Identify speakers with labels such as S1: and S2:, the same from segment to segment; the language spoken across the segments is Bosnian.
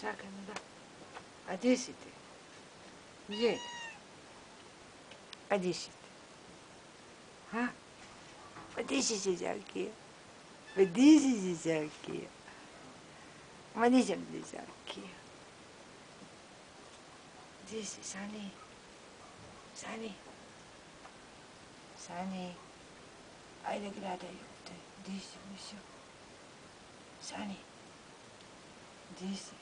S1: čakaj me da. A di si ti? Gdje? A di si ti? Ha? Pa di si Đakija? Pa di si Đakija? Ma nisam ti Đakija. Di si, Sani? Sani? Sani? Ajde gledaju te. Di si, mišo? Sani? Di si?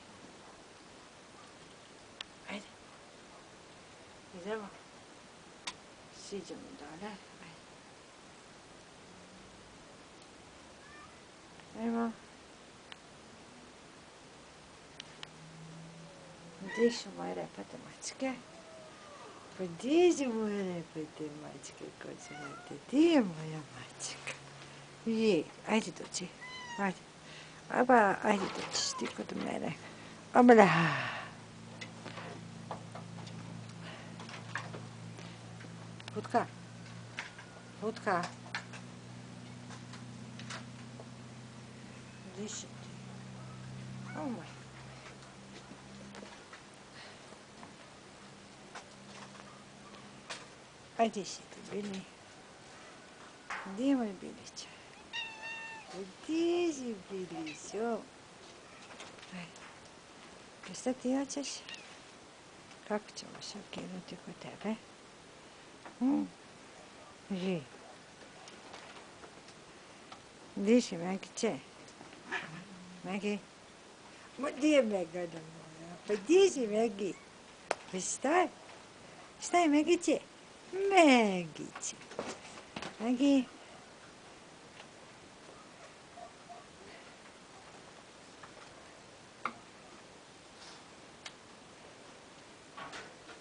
S1: Ajde. Idemo. Siđemo dole. Ajde. Ajmo. Gdje su moje repate mačke? Pa gdje su moje repate mačke, ko su mate? Gdje je moja mačka? Je, ajde dođi. Ajde. Aba, ajde dođiš ti kod mene. Obla. Putka. Putka. Gdje si ti? O moj. A gdje si ti, Bili? Gdje je moj Bilić? Gdje si, Bilićo? Šta ti hoćeš? Kako ćemo šokinuti kod tebe? Ži. Gdje si, Megiće? Megi? Ma gdje je Megana moja? Pa gdje si, Megi? Pa šta je? Šta je, Megiće? Megiće. Megi?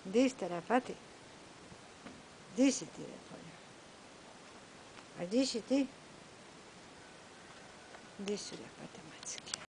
S1: Gdje ste, repati? Gdje si ti, repolja? A gdje si ti? Gdje su repate mačke?